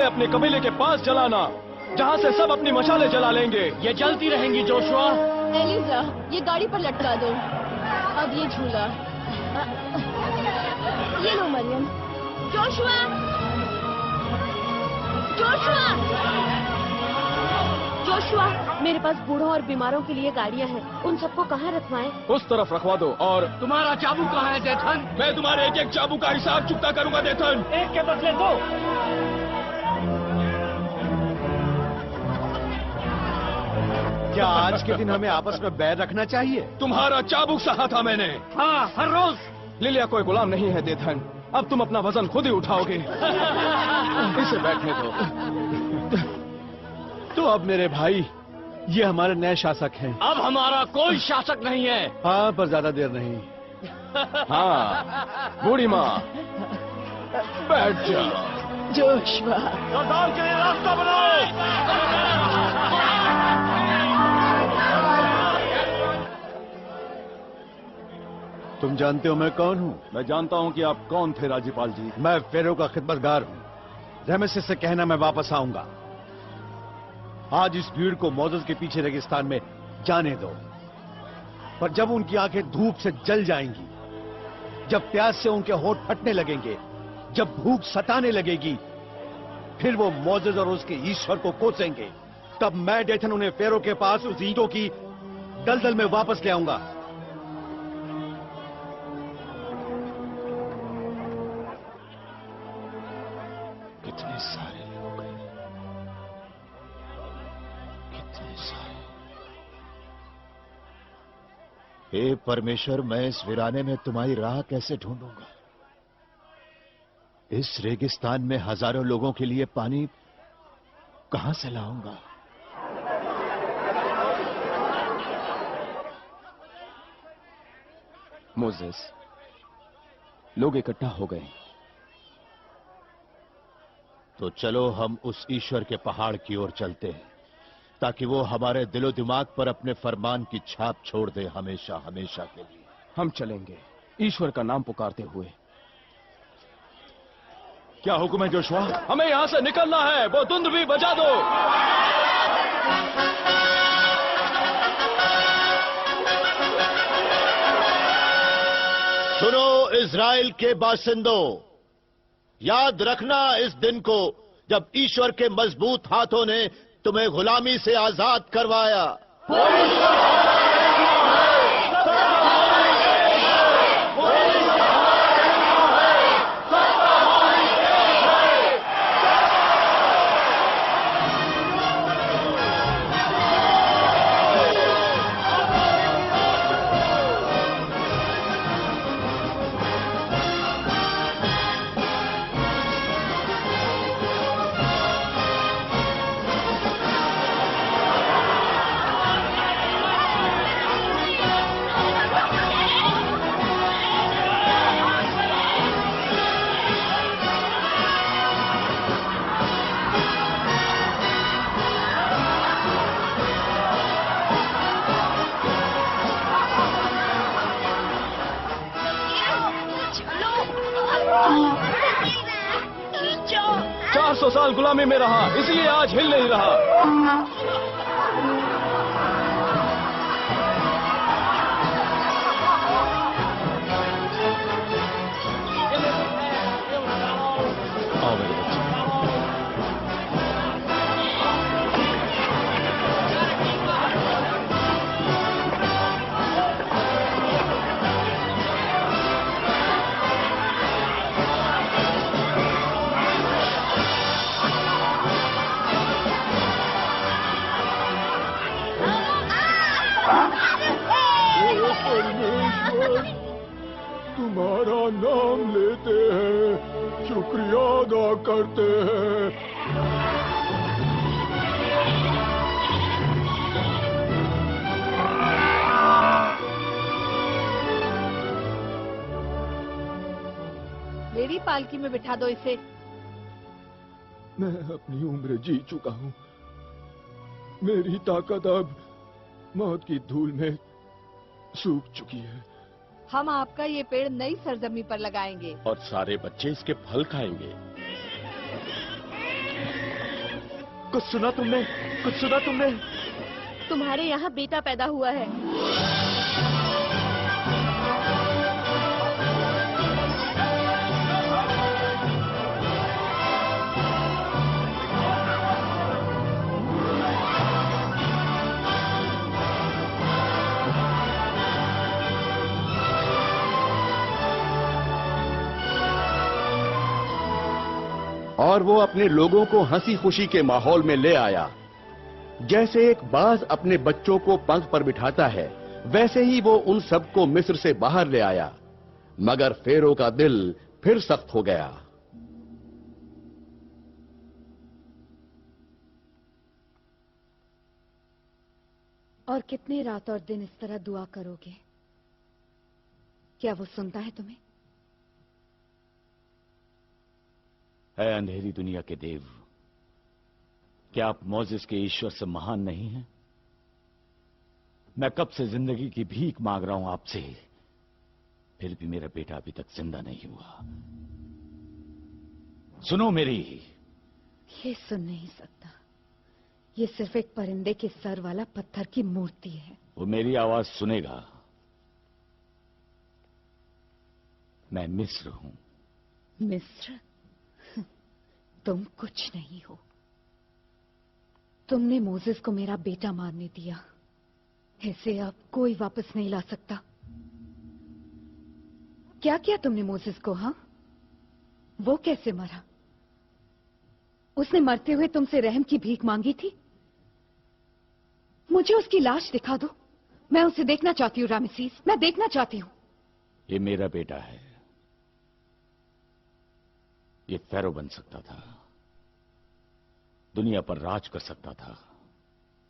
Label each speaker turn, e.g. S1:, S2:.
S1: अपने कबीले के पास जलाना, जहाँ से सब अपनी मशाले जला लेंगे।
S2: ये जलती रहेंगी जोशुआ।
S3: एलिजा, ये गाड़ी पर लटका दो। अब ये झूला। ये लो मरियम। जोशुआ, जोशुआ, जोशुआ, मेरे पास बूढ़ों और बीमारों के लिए गाड़ियाँ हैं। उन सबको कहाँ रखवाएं?
S1: उस तरफ रखवा दो। और
S2: तुम्हारा चाबू कहाँ है देथन?
S1: मैं तुम्हारे एक एक चाबू का हिसाब चुकता करूंगा देथन।
S2: एक के बदले दो।
S4: क्या आज के दिन हमें आपस में बैर रखना चाहिए?
S1: तुम्हारा चाबुक सहा था मैंने।
S2: हाँ, हर रोज।
S1: लिलिया कोई गुलाम नहीं है देथन। अब तुम अपना वजन खुद ही उठाओगे। इसे बैठने दो।
S4: तो अब मेरे भाई, ये हमारे नए शासक हैं।
S2: अब हमारा कोई शासक नहीं है।
S4: हाँ, पर ज्यादा देर नहीं।
S1: हाँ, बूढ़ी माँ, बैठ जाओ।
S3: जोशुआ,
S2: सरदार के लिए रास्ता बनाओ।
S4: तुम जानते हो मैं कौन हूँ?
S1: मैं जानता हूँ कि आप कौन थे राज्यपाल जी।
S4: मैं फेरो का खिदमतगार हूँ। रमेसेस से कहना मैं वापस आऊंगा। आज इस भीड़ को मोजेस के पीछे रेगिस्तान में जाने दो, पर जब उनकी आंखें धूप से जल जाएंगी, जब प्यास से उनके होंठ फटने लगेंगे, जब भूख सताने लगेगी, फिर वो मोजेस और उसके ईश्वर को कोसेंगे। तब मैं डेथन उन्हें फेरो के पास उस ईंटों की दलदल में वापस ले आऊंगा।
S1: कितने सारे लोग हैं, कितने सारे।
S5: हे परमेश्वर, मैं इस वीराने में तुम्हारी राह कैसे ढूंढूंगा? इस रेगिस्तान में हजारों लोगों के लिए पानी कहां से लाऊंगा?
S1: मोजेस, लोग इकट्ठा हो गए।
S5: तो चलो हम उस ईश्वर के पहाड़ की ओर चलते हैं, ताकि वो हमारे दिलो दिमाग पर अपने फरमान की छाप छोड़ दे, हमेशा हमेशा के लिए।
S1: हम चलेंगे ईश्वर का नाम पुकारते हुए।
S4: क्या हुक्म है जोशुआ?
S1: हमें यहाँ से निकलना है। वो धुंध भी बजा दो।
S5: सुनो इज़राइल के बाशिंदों, याद रखना इस दिन को जब ईश्वर के मजबूत हाथों ने तुम्हें गुलामी से आजाद करवाया।
S1: चार 400 साल गुलामी में रहा, इसलिए आज हिल नहीं रहा।
S5: आओ मेरे बच्चे।
S1: तुम्हारा नाम लेते हैं, शुक्रिया अदा करते हैं।
S3: मेरी पालकी में बिठा दो इसे।
S1: मैं अपनी उम्र जी चुका हूँ। मेरी ताकत अब मौत की धूल में सूख चुकी है।
S3: हम आपका ये पेड़ नई सरजमी पर लगाएंगे
S5: और सारे बच्चे इसके फल खाएंगे।
S1: कुछ सुना तुमने? कुछ सुना तुमने?
S3: तुम्हारे यहाँ बेटा पैदा हुआ है।
S6: और वो अपने लोगों को हंसी खुशी के माहौल में ले आया। जैसे एक बाज अपने बच्चों को पंख पर बिठाता है, वैसे ही वो उन सबको मिस्र से बाहर ले आया। मगर फेरो का दिल फिर सख्त हो गया।
S7: और कितनी रात और दिन इस तरह दुआ करोगे? क्या वो सुनता है तुम्हें?
S4: है अंधेरी दुनिया के देव, क्या आप मोजेस के ईश्वर से महान नहीं हैं? मैं कब से जिंदगी की भीख मांग रहा हूं आपसे, फिर भी मेरा बेटा अभी तक जिंदा नहीं हुआ। सुनो मेरी।
S7: ये सुन नहीं सकता। ये सिर्फ एक परिंदे के सर वाला पत्थर की मूर्ति है।
S4: वो मेरी आवाज सुनेगा। मैं मिस्र हूं।
S7: मिस्र? तुम कुछ नहीं हो। तुमने मोसेस को मेरा बेटा मारने दिया। इसे अब कोई वापस नहीं ला सकता। क्या किया तुमने मोसेस को? हाँ, वो कैसे मरा? उसने मरते हुए तुमसे रहम की भीख मांगी थी। मुझे उसकी लाश दिखा दो। मैं उसे देखना चाहती हूँ रामेसीस, मैं देखना चाहती हूँ।
S4: ये मेरा बेटा है। ये फेरो बन सकता था, दुनिया पर राज कर सकता था,